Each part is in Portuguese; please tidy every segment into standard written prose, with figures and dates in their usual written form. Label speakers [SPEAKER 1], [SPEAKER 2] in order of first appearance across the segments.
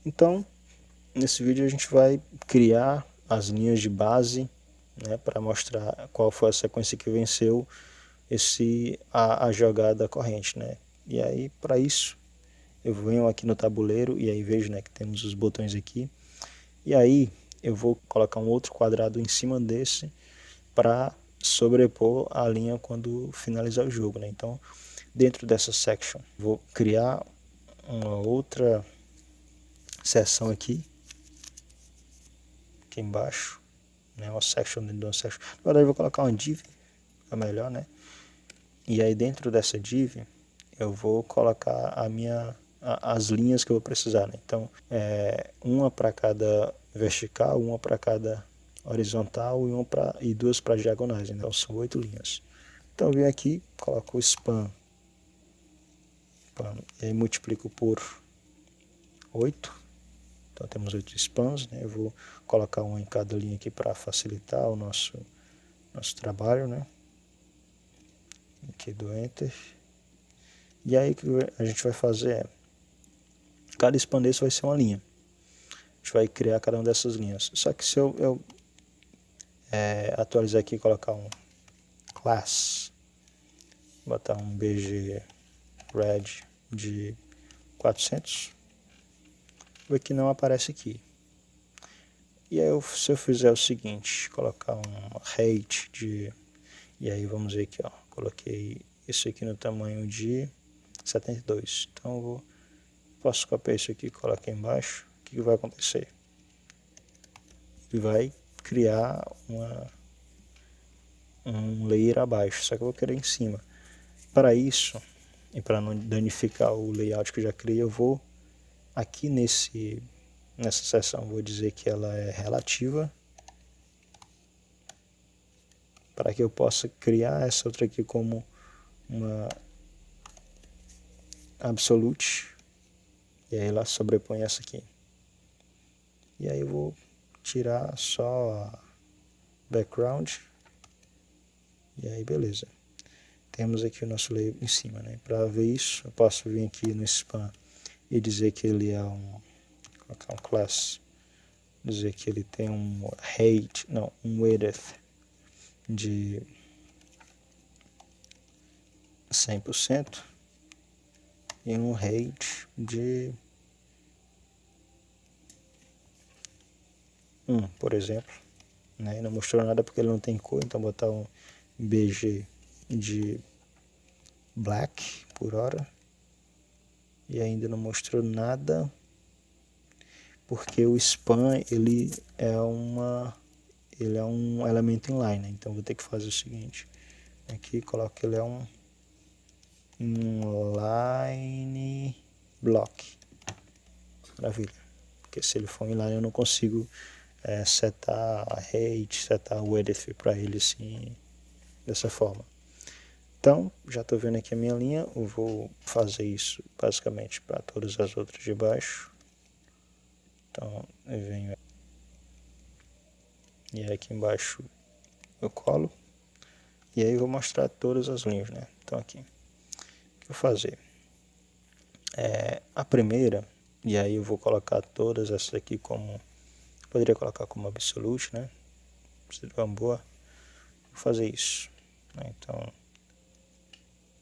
[SPEAKER 1] Então, nesse vídeo a gente vai criar as linhas de base, né, para mostrar qual foi a sequência que venceu a jogada corrente, né? E aí, para isso, eu venho aqui no tabuleiro e aí vejo, né, que temos os botões aqui. E aí eu vou colocar um outro quadrado em cima desse para sobrepor a linha quando finalizar o jogo, né? Então, dentro dessa section, vou criar uma outra seção aqui embaixo, né? Uma section dentro de uma section. Na verdade, eu vou colocar uma div, é melhor, né? E aí dentro dessa div eu vou colocar as linhas que eu vou precisar, né? Então, uma para cada vertical, uma para cada horizontal e duas para diagonais. Então são 8 linhas. Então eu venho aqui, coloco o span, e aí multiplico por 8. Então temos 8 spans, né? Eu vou colocar um em cada linha aqui para facilitar o nosso trabalho, né? Aqui do Enter. E aí o que a gente vai fazer cada span desse vai ser uma linha. A gente vai criar cada uma dessas linhas. Só que se eu atualizar aqui e colocar um class, botar um bg red de 400, vê que não aparece aqui. E aí se eu fizer o seguinte, colocar um height de... E aí vamos ver aqui, ó, coloquei isso aqui no tamanho de 72. Então eu posso copiar isso aqui e colocar embaixo. O que vai acontecer? Ele vai criar um layer abaixo, só que eu vou querer em cima. Para isso, e para não danificar o layout que eu já criei, eu vou aqui nessa seção, vou dizer que ela é relativa, para que eu possa criar essa outra aqui como uma absolute, e aí ela sobrepõe essa aqui. E aí eu vou tirar só a background, e aí beleza. Temos aqui o nosso layer em cima, né? Para ver isso, eu posso vir aqui no span e dizer que ele é colocar um class, dizer que ele tem um height, não, um width de 100% e um height de 1, por exemplo, né? Não mostrou nada porque ele não tem cor, então botar um bg de black por hora, e ainda não mostrou nada porque o span ele é um elemento inline, né? Então vou ter que fazer o seguinte, aqui coloco que ele é um inline block, maravilha, porque se ele for inline eu não consigo setar a height, setar o width para ele assim, dessa forma. Então, já estou vendo aqui a minha linha, eu vou fazer isso basicamente para todas as outras de baixo. Então, eu venho e aí aqui embaixo eu colo, e aí eu vou mostrar todas as linhas, né? Então aqui, o que eu vou fazer? A primeira, e aí eu vou colocar todas essas aqui como, poderia colocar como absolute, né? Precisa de uma boa, vou fazer isso, né? Então,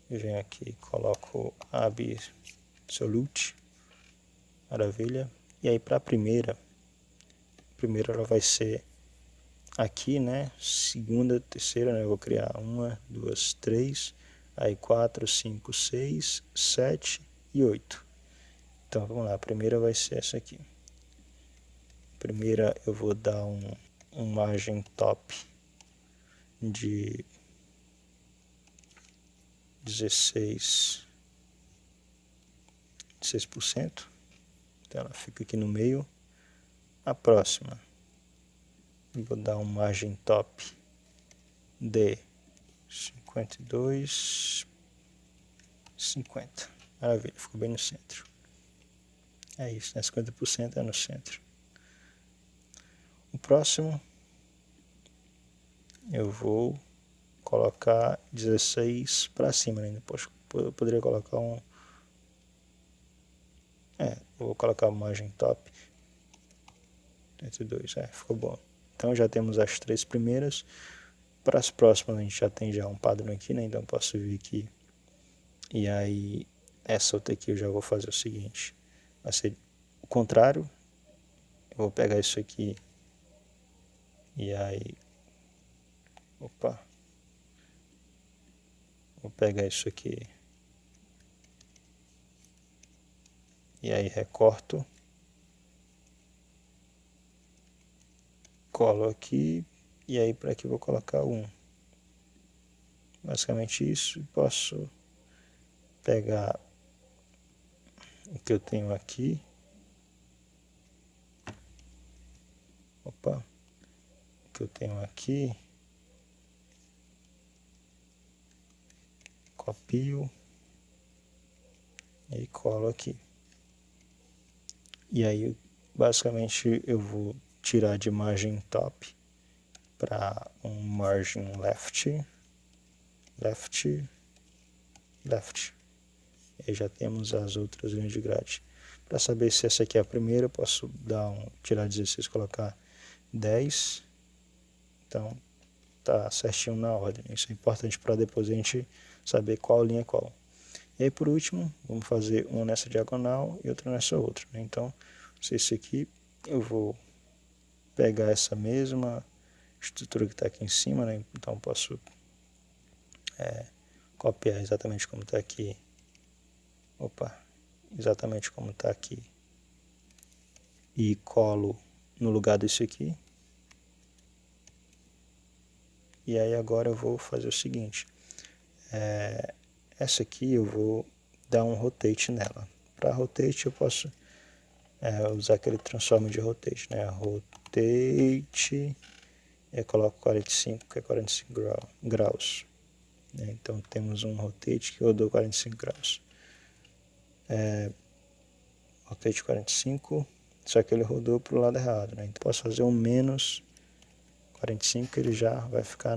[SPEAKER 1] eu venho aqui, coloco absolute, maravilha. E aí para a primeira ela vai ser aqui, né? Segunda, terceira, né? Eu vou criar 1, 2, 3, aí 4, 5, 6, 7 e 8. Então vamos lá, a primeira vai ser essa aqui. Primeira eu vou dar um margem top de 16%. Então ela fica aqui no meio. A próxima eu vou dar um margem top de 52,50. Maravilha, ficou bem no centro. É isso, né? 50% é no centro. O próximo eu vou colocar 16 para cima, né? Depois eu poderia colocar vou colocar a margem top. 102, ficou bom. Então já temos as 3 primeiras. Para as próximas a gente já tem um padrão aqui, né? Então posso vir aqui. E aí essa outra aqui eu já vou fazer o seguinte. Vai ser o contrário. Eu vou pegar isso aqui. E aí... Opa. Vou pegar isso aqui. E aí recorto. Colo aqui. E aí para aqui eu vou colocar 1. Basicamente isso. Posso pegar o que eu tenho aqui. Opa. O que eu tenho aqui. Copio. E colo aqui. E aí, basicamente, eu vou tirar de margem top para um margin left, left, left. E aí já temos as outras linhas de grade. Para saber se essa aqui é a primeira, eu posso tirar 16 e colocar 10. Então, tá certinho na ordem. Isso é importante para depois a gente saber qual linha é qual. E aí, por último, vamos fazer uma nessa diagonal e outra nessa outra, né? Então, se esse aqui, eu vou pegar essa mesma estrutura que está aqui em cima, né? Então, posso copiar exatamente como está aqui. Opa, exatamente como está aqui. E colo no lugar desse aqui. E aí, agora eu vou fazer o seguinte. Essa aqui eu vou dar um rotate nela. Para rotate eu posso usar aquele transform de rotate, né? Rotate, eu coloco 45, que é 45 graus. Então temos um rotate que rodou 45 graus. Rotate 45, só que ele rodou para o lado errado, né? Então posso fazer um menos 45, que ele já vai ficar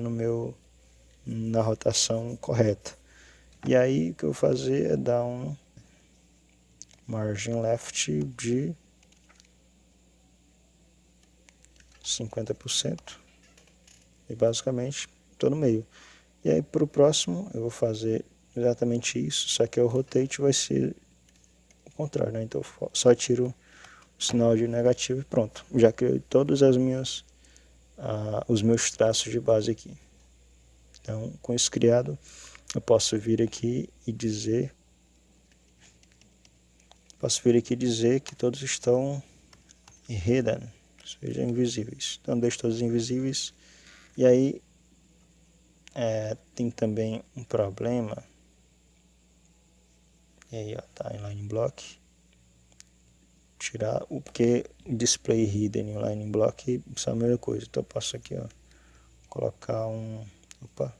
[SPEAKER 1] na rotação correta. E aí o que eu vou fazer é dar um margin left de 50%. E basicamente estou no meio. E aí para o próximo eu vou fazer exatamente isso, só que o rotate vai ser o contrário, né? Então eu só tiro o sinal de negativo e pronto. Já criei todos os meus traços de base aqui. Então, com isso criado, eu posso vir aqui e dizer que todos estão hidden, ou seja, invisíveis. Então deixo todos invisíveis. E aí tem também um problema. E aí, ó, tá em line block. Tirar o que display hidden em line block, isso é a mesma coisa. Então eu posso aqui, ó, colocar opa,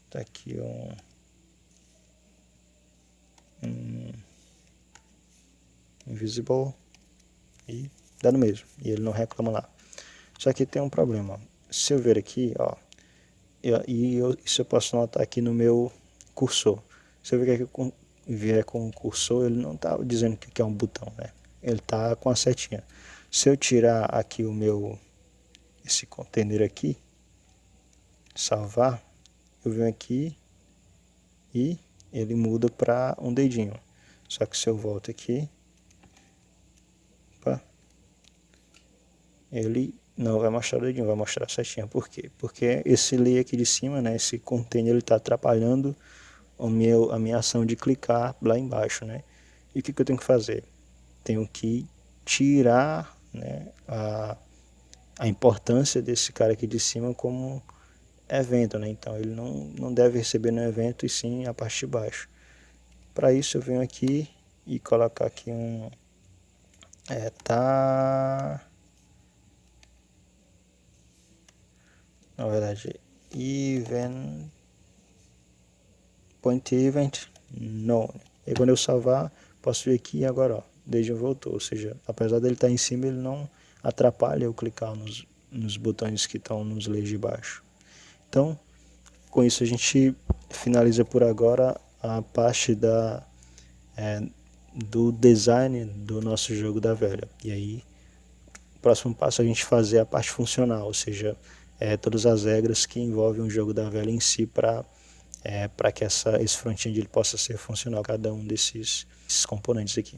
[SPEAKER 1] tá aqui invisible e dá no mesmo, e ele não reclama lá. Só que tem um problema. Se eu ver aqui, ó, isso eu posso notar aqui no meu cursor. Se eu vier com o cursor, ele não está dizendo que é um botão, né? Ele está com a setinha. Se eu tirar aqui esse container aqui, salvar, eu venho aqui e ele muda para um dedinho. Só que se eu volto aqui, opa, ele não vai mostrar o dedinho, vai mostrar a setinha. Por quê? Porque esse layer aqui de cima, né, esse container, ele está atrapalhando a minha ação de clicar lá embaixo, né? E o que eu tenho que fazer? Tenho que tirar, né, a importância desse cara aqui de cima como evento, né? Então ele não deve receber no evento e sim a parte de baixo. Para isso eu venho aqui e colocar aqui na verdade, point event no. E quando eu salvar, posso vir aqui e agora, ó, desde voltou. Ou seja, apesar dele estar em cima, ele não atrapalha eu clicar nos botões que estão nos layers de baixo. Então, com isso a gente finaliza por agora a parte do design do nosso jogo da velha. E aí, o próximo passo é a gente fazer a parte funcional, ou seja, todas as regras que envolvem o jogo da velha em si para que esse front-end ele possa ser funcional, cada um desses componentes aqui.